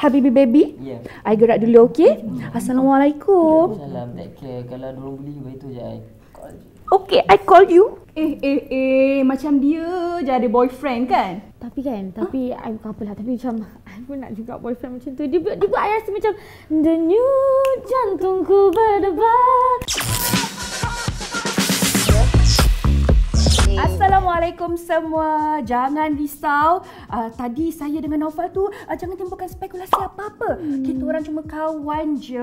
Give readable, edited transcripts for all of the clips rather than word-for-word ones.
Habibi baby. Ya. I gerak dulu, okey? Assalamualaikum. Salam, tak care. Kalau diorang beli, begitu je I call je. Okay, I call you. Macam dia je ada boyfriend kan? Tapi I bukan apa lah. Tapi macam I pun nak juga boyfriend macam tu. Dia buat I rasa macam denyut jantungku berdebar. Assalamualaikum semua. Jangan risau. Tadi saya dengan Naufal tu jangan timbulkan spekulasi apa-apa. Kita orang cuma kawan je.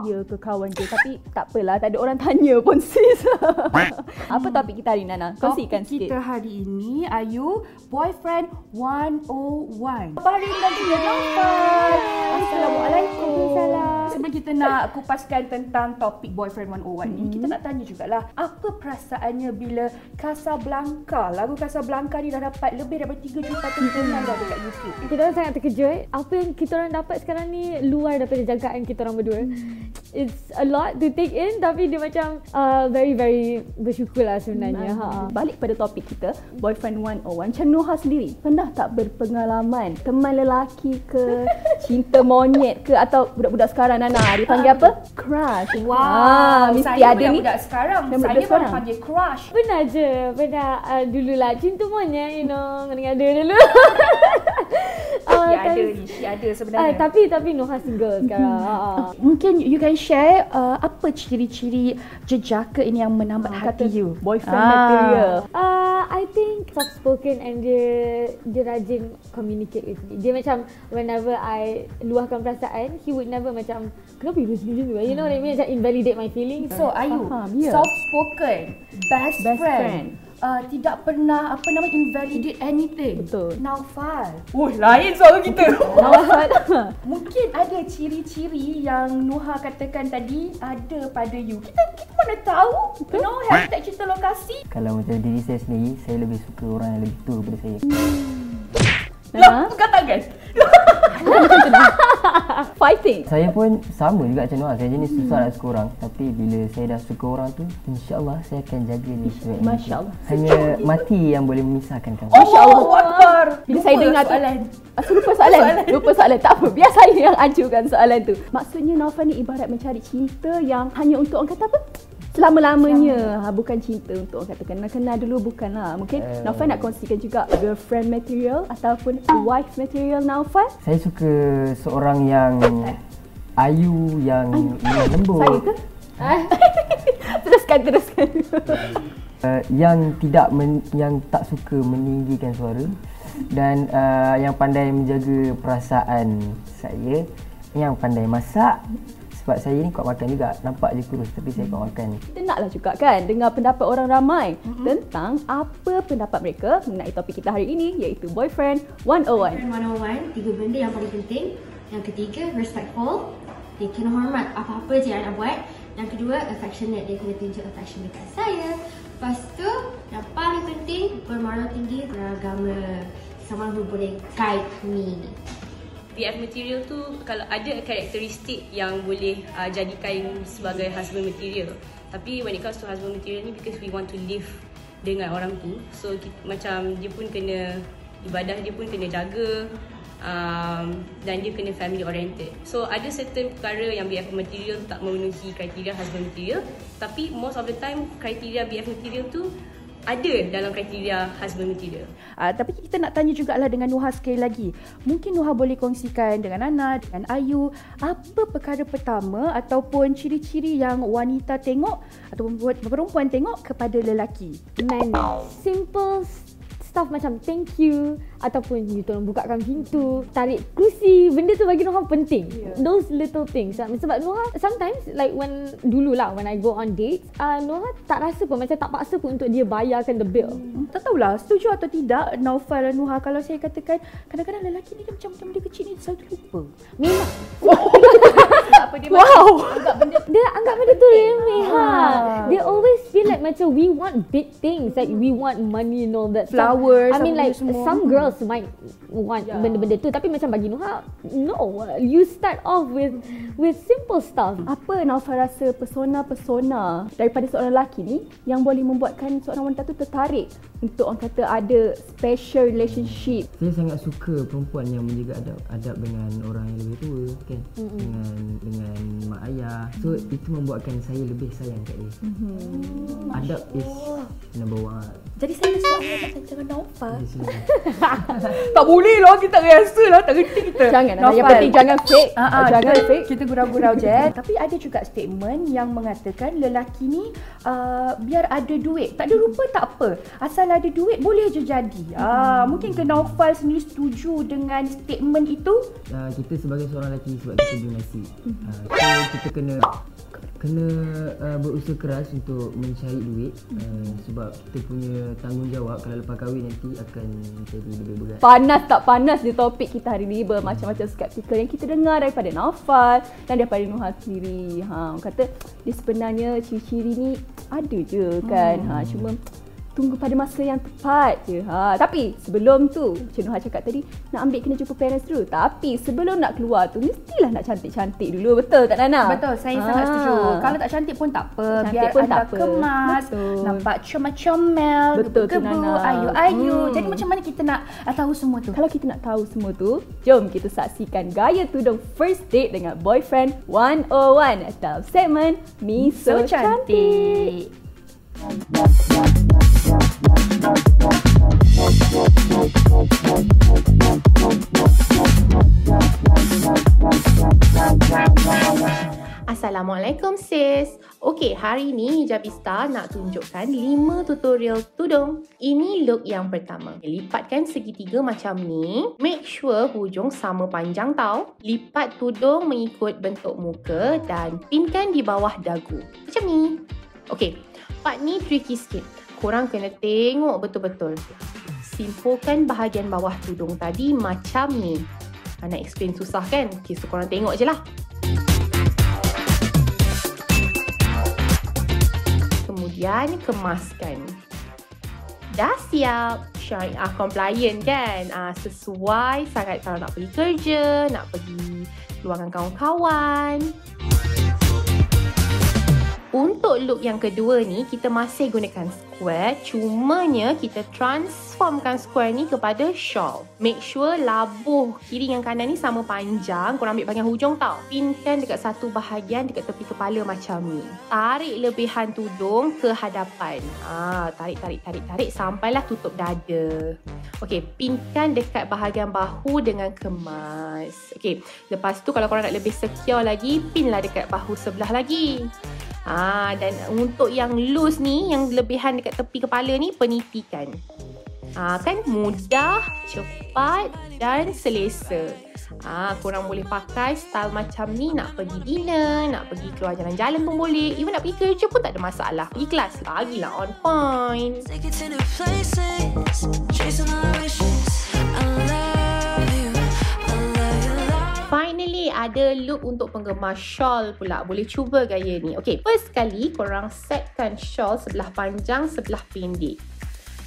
Ya ke kawan je. Tapi tak apalah. Tak ada orang tanya pun sis. Apa topik kita hari ni, Nana? Kongsikan Topik kita sikit. hari ini, Ayu, Boyfriend 101. Farin dan juga Naufal. Assalamualaikum. Sebelum kita nak kupaskan tentang topik Boyfriend 101 ni, kita nak tanya jugalah, apa perasaannya bila Casablanca, lagu Casablanca ni dah dapat lebih daripada 3 juta tontonan dah dekat YouTube. Kita orang sangat terkejut. Apa yang kita orang dapat sekarang ni luar daripada jangkaan kita orang berdua. It's a lot to take in, tapi dia macam very very bersyukur lah sebenarnya. Balik pada topik kita, Boyfriend 101. Macam Noha sendiri, pernah tak berpengalaman teman lelaki ke, cinta monyet ke, atau budak-budak sekarang Nana dipanggil apa? Crush. Mesti saya ada ni. budak sekarang. Budak Saya pun sekarang. panggil crush. Pernah je. Pernah dululah cinta monyet, you know. Ngada-ngada dulu. Dia ada sebenarnya. Tapi Noha single sekarang. Mungkin you can share apa ciri-ciri jejaka ini yang menambat hati you? Boyfriend material. I think soft spoken and dia rajin communicate with me. Dia macam whenever I luahkan perasaan, he would never macam kenapa you macam tu? You know what I mean? Macam invalidate my feelings. So Ayu, ya. soft spoken, best friend. Tidak pernah invalidate anything. Betul. Naufal. Lain suara kita. Naufal. Mungkin ada ciri-ciri yang Nuha katakan tadi ada pada you. Kita mana tahu? You know, hashtag cerita lokasi. Kalau macam diri saya sendiri, saya lebih suka orang yang lebih tua daripada saya. Pegang tangan. Fighting. Saya pun sama juga macam Noah. Saya jenis susah nak suka orang. Tapi bila saya dah suka orang tu, insya-Allah saya akan jaga dia sebaik mungkin. Masya-Allah. Hanya mati yang boleh memisahkan kamu. Masya-Allah. Akbar. Bila saya dengar soalan. Lupa soalan. Tak apa, biar saya yang ajukan soalan tu. Maksudnya Naufal ni ibarat mencari cinta yang hanya untuk orang kata apa? Selama-lamanya. Bukan cinta untuk orang kata kenal-kenal dulu, bukanlah. Mungkin Naufal nak kongsikan juga girlfriend material ataupun wife material Naufal. Saya suka seorang yang ayu, yang lembut. Saya ke? Teruskan. Yang tak suka meninggikan suara dan yang pandai menjaga perasaan saya, yang pandai masak. Sebab saya ni kuat makan juga. Nampak je kurus tapi saya kuat makan. Kita naklah juga kan dengar pendapat orang ramai tentang apa pendapat mereka mengenai topik kita hari ini, iaitu Boyfriend 101. Boyfriend 101, 3 benda yang paling penting. Yang ketiga, respectful. Dia kena hormat apa-apa je yang nak buat. Yang kedua, affectionate. Dia kena tunjuk affection dekat saya. Lepas tu, yang paling penting, bermaruah tinggi, beragama. Someone who boleh guide me. BF material tu kalau ada karakteristik yang boleh jadikan sebagai husband material. Tapi when it comes to husband material ni, because we want to live dengan orang tu, so macam dia pun kena ibadah, dia pun kena jaga, dan dia kena family oriented. So ada certain perkara yang BF material tak memenuhi kriteria husband material, tapi most of the time kriteria BF material tu ada dalam kriteria husband material. Tapi kita nak tanya jugalah dengan Nuha sekali lagi. Mungkin Nuha boleh kongsikan dengan Nana, dengan Ayu, apa perkara pertama ataupun ciri-ciri yang wanita tengok ataupun perempuan tengok kepada lelaki? Simple stuff macam thank you, ataupun you tolong bukakan pintu, tarik kerusi. Benda tu bagi Noha penting. Those little things. Sebab Noha sometimes like when I go on dates, Noha tak rasa pun, macam tak paksa pun untuk dia bayarkan the bill. Tak tahulah setuju atau tidak Naufal dan Nuha kalau saya katakan kadang-kadang lelaki ni dia macam benda kecil ni selalu terlupa. Memang. Apa dia anggap benda Dia anggap benda tu remeh. Dia always feel like macam we want big things, like we want money and all that. Flowers, I mean like semua. some girls might want benda-benda tu, tapi macam bagi Nuha, no, you start off with simple stuff. Apa Naufal rasa persona daripada seorang lelaki ni yang boleh membuatkan seorang wanita tu tertarik untuk orang kata ada special relationship? Saya sangat suka perempuan yang menjaga adab dengan orang yang lebih tua kan. Dengan mak ayah. So itu membuatkan saya lebih sayang kat dia. Adab is number one. Jadi saya nak soalan macam Naufal. Di sini. Tak boleh lah, kita tak rasa lah, tak reti kita. Jangan, yang penting jangan fake. Jangan fake. Kita gurau-gurau je. Tapi ada juga statement yang mengatakan lelaki ni biar ada duit, tak ada rupa tak apa, asal ada duit boleh je jadi. Mungkin ke Naufal sendiri setuju dengan statement itu? Kita sebagai seorang lelaki, sebab kita donasi, so kita kena berusaha keras untuk mencari duit, sebab kita punya tanggungjawab kalau lepas kahwin nanti akan jadi lebih berat. Panas tak panas di topik kita hari ni, bermacam-macam skeptikal yang kita dengar daripada Naufal dan daripada Nuha sendiri. Orang kata dia sebenarnya ciri-ciri ni ada je kan. Cuma tunggu pada masa yang tepat je. Tapi sebelum tu, macam Nuha cakap tadi, nak ambil kena jumpa parents dulu. Tapi sebelum nak keluar tu, mestilah nak cantik-cantik dulu. Betul tak Nana? Betul, saya sangat setuju. Kalau tak cantik pun tak apa. Cantik Biar pun anda tak apa. kemas, Betul. nampak comel-comel, Betul tu, gebu-gebu, Nana. ayu-ayu. Jadi macam mana kita nak tahu semua tu? Kalau kita nak tahu semua tu, jom kita saksikan gaya tudung first date dengan Boyfriend 101 dalam segmen Mi So Cantik. Assalamualaikum sis. Okey, hari ni Hijabista nak tunjukkan 5 tutorial tudung. Ini look yang pertama. Lipatkan segitiga macam ni. Make sure hujung sama panjang tau. Lipat tudung mengikut bentuk muka dan pinkan di bawah dagu. Macam ni. Okey, part ni tricky sikit. Korang kena tengok betul-betul. Simpulkan bahagian bawah tudung tadi macam ni. Nak explain susah kan? Okay, so korang tengok je lah. Kemudian kemaskan. Dah siap. Syariah compliant kan? Sesuai sangat kalau nak pergi kerja, nak pergi keluar dengan kawan-kawan. Untuk look yang kedua ni, kita masih gunakan square. Cumanya kita transformkan square ni kepada shawl. Make sure labuh kiri dengan kanan ni sama panjang. Korang ambil bahagian hujung tau. Pinkan dekat satu bahagian dekat tepi kepala macam ni. Tarik lebihan tudung ke hadapan. Tarik sampailah tutup dada. Okey, pinkan dekat bahagian bahu dengan kemas. Okey, lepas tu kalau korang nak lebih secure lagi, pinlah dekat bahu sebelah lagi. Dan untuk yang loose ni, yang lebihan dekat tepi kepala ni, penitikan. Kan mudah, cepat dan selesa. Korang boleh pakai style macam ni, nak pergi dinner, nak pergi keluar jalan-jalan pun boleh. Even nak pergi kerja pun tak ada masalah. Pergi kelas lagilah on point. Finally, ada look untuk penggemar shawl pula. Boleh cuba gaya ni. Okay, first kali korang setkan shawl sebelah panjang, sebelah pendek.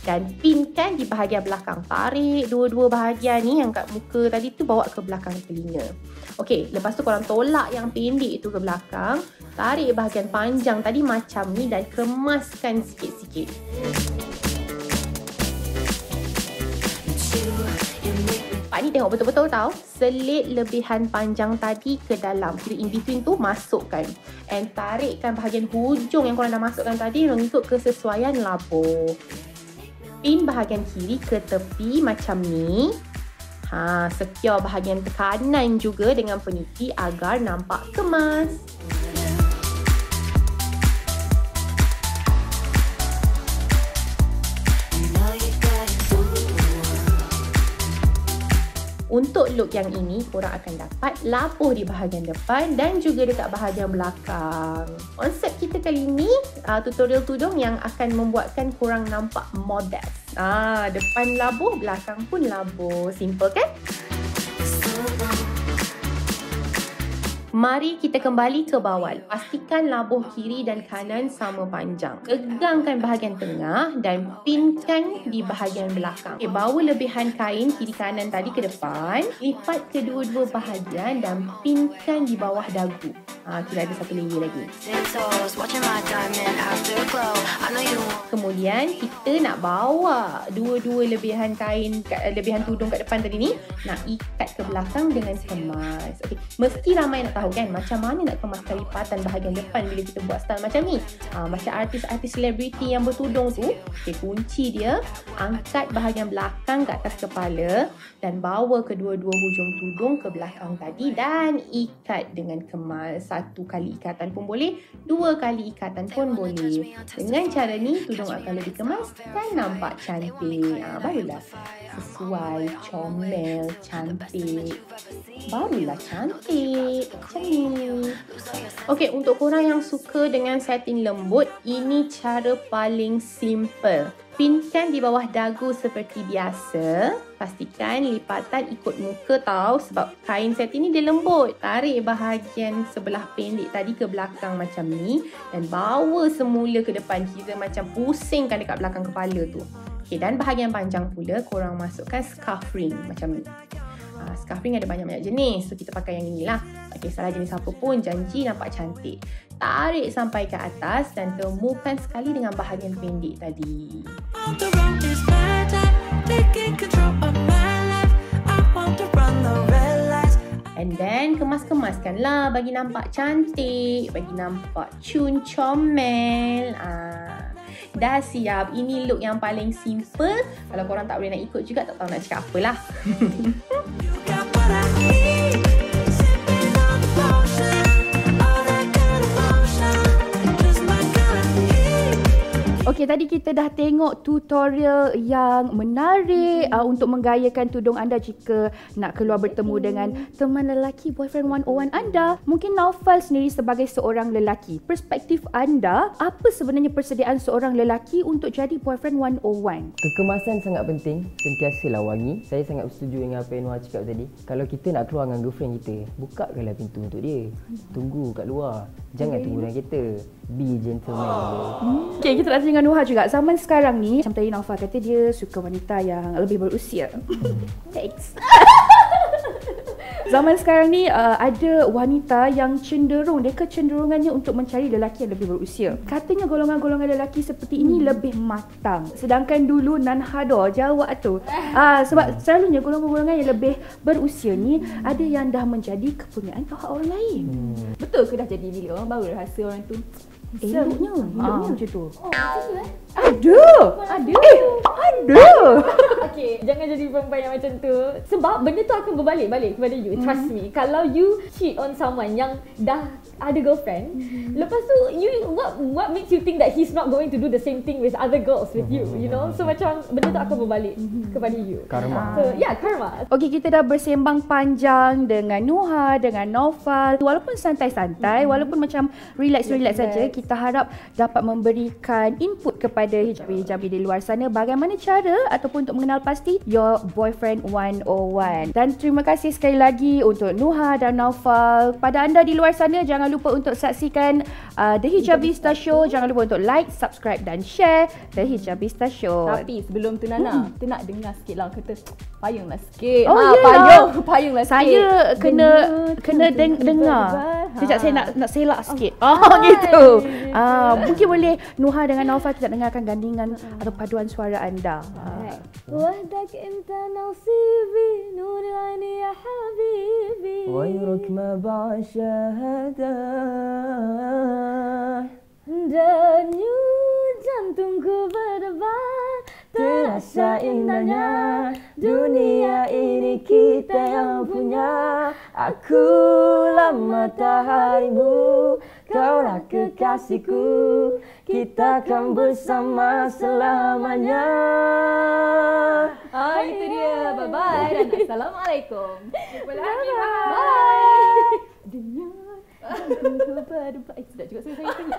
Dan pinkan di bahagian belakang. Tarik dua-dua bahagian ni yang kat muka tadi tu bawa ke belakang telinga. Okay, lepas tu korang tolak yang pendek tu ke belakang. Tarik bahagian panjang tadi macam ni dan kemaskan sikit-sikit. Pak ni tengok betul-betul tau. Selit lebihan panjang tadi ke dalam. Kira in between tu masukkan. And tarikkan bahagian hujung yang korang dah masukkan tadi untuk kesesuaian labuh. Pin bahagian kiri ke tepi macam ni. Secure bahagian kanan juga dengan peniti agar nampak kemas. Untuk look yang ini, korang akan dapat labuh di bahagian depan dan juga dekat bahagian belakang. Konsep kita kali ini, tutorial tudung yang akan membuatkan korang nampak modest. Depan labuh, belakang pun labuh. Simple kan? Mari kita kembali ke bawal. Pastikan labuh kiri dan kanan sama panjang. Tegangkan bahagian tengah dan pinkan di bahagian belakang. Okay, bawa lebihan kain kiri kanan tadi ke depan. Lipat kedua-dua bahagian dan pinkan di bawah dagu. Kita ada satu layer lagi. Kemudian kita nak bawa dua-dua lebihan kain, lebihan tudung kat depan tadi ni, nak ikat ke belakang dengan kemas. Okay. Mesti ramai nak tahu kan macam mana nak kemaskan lipatan bahagian depan bila kita buat style macam ni. Macam artis-artis selebriti yang bertudung tu, okay, kunci dia angkat bahagian belakang ke atas kepala dan bawa kedua-dua hujung tudung ke belakang tadi dan ikat dengan kemas. 1 kali ikatan pun boleh, 2 kali ikatan pun boleh. Dengan cara ni tudung akan lebih kemas dan nampak cantik. Barulah sesuai, comel, cantik. Barulah cantik macam ni. Okey, untuk korang yang suka dengan setting lembut, ini cara paling simple. Pinkan di bawah dagu seperti biasa. Pastikan lipatan ikut muka tau, sebab kain set ini dia lembut. Tarik bahagian sebelah pendek tadi ke belakang macam ni dan bawa semula ke depan. Kita macam pusingkan dekat belakang kepala tu. Okay, dan bahagian panjang pula korang masukkan scarf ring macam ni. Scarf ring ada banyak-banyak jenis, so kita pakai yang inilah. Tak kisahlah jenis apa pun, janji nampak cantik. Tarik sampai ke atas dan temukan sekali dengan bahagian pendek tadi. And then kemas-kemaskanlah bagi nampak cantik, bagi nampak cun comel. Dah siap. Ini look yang paling simple. Kalau korang tak boleh nak ikut juga, tak tahu nak cakap apalah. Okey, tadi kita dah tengok tutorial yang menarik untuk menggayakan tudung anda jika nak keluar bertemu dengan teman lelaki, boyfriend 101 anda. Mungkin Naufal sendiri sebagai seorang lelaki, perspektif anda, apa sebenarnya persediaan seorang lelaki untuk jadi boyfriend 101? Kekemasan sangat penting, sentiasalah wangi. Saya sangat bersetuju dengan apa yang Noah cakap tadi. Kalau kita nak keluar dengan girlfriend kita, bukakanlah pintu untuk dia. Tunggu kat luar. Jangan tunggu dengan kita. Be gentleman. Okay, kita nak dengan Nuha juga. Zaman sekarang ni, macam tadi Naufal kata dia suka wanita yang lebih berusia. Thanks. Zaman sekarang ni ada wanita yang cenderung, dia kecenderungannya untuk mencari lelaki yang lebih berusia. Katanya golongan-golongan lelaki seperti ini lebih matang. Sedangkan dulu nanhado, jawab tu. Sebab selalunya golongan-golongan yang lebih berusia ni ada yang dah menjadi kepunyaan orang lain. Betul ke dah jadi milik orang baru rasa orang tu Eloknya macam tu. Ada. Okay, jangan jadi perempuan yang macam tu. Sebab benda tu akan berbalik-balik kepada you. Trust me. Kalau you cheat on someone yang dah ada girlfriend, lepas tu you what makes you think that he's not going to do the same thing with other girls with you, you know? So macam benda tu akan berbalik kepada you. Karma. So yeah, karma. Okay, kita dah bersembang panjang dengan Nuha, dengan Naufal. Walaupun santai-santai, walaupun macam relax-relax saja, kita harap dapat memberikan input kepada hijabi-hijabi di luar sana bagaimana cara ataupun untuk mengenal pasti your boyfriend 101. Dan terima kasih sekali lagi untuk Nuha dan Naufal. Pada anda di luar sana, jangan lupa untuk saksikan The Hijabista Show. Jangan lupa untuk like, subscribe dan share The Hijabista Show. Tapi sebelum tu Nana, kita nak dengar sikit lah kata payunglah sikit. Payunglah sikit. Saya kena dengar. Sekejap saya nak selak sikit. Gitu. Mungkin boleh Nuha dengan Naufal kita dengarkan gandingan atau paduan suara anda. وحدك انت نصيبي نور عيني يا حبيبي غيرك ما بعشهده Denyut jantungku berdebar terasa indahnya dunia ini kita yang punya. Akulah mataharimu, kaulah kekasihku, kita akan bersama selamanya. Itu dia. Bye-bye dan Assalamualaikum. Jumpa lagi. Bye. Dunia jantungku berdebar. Sedap juga saya tadi.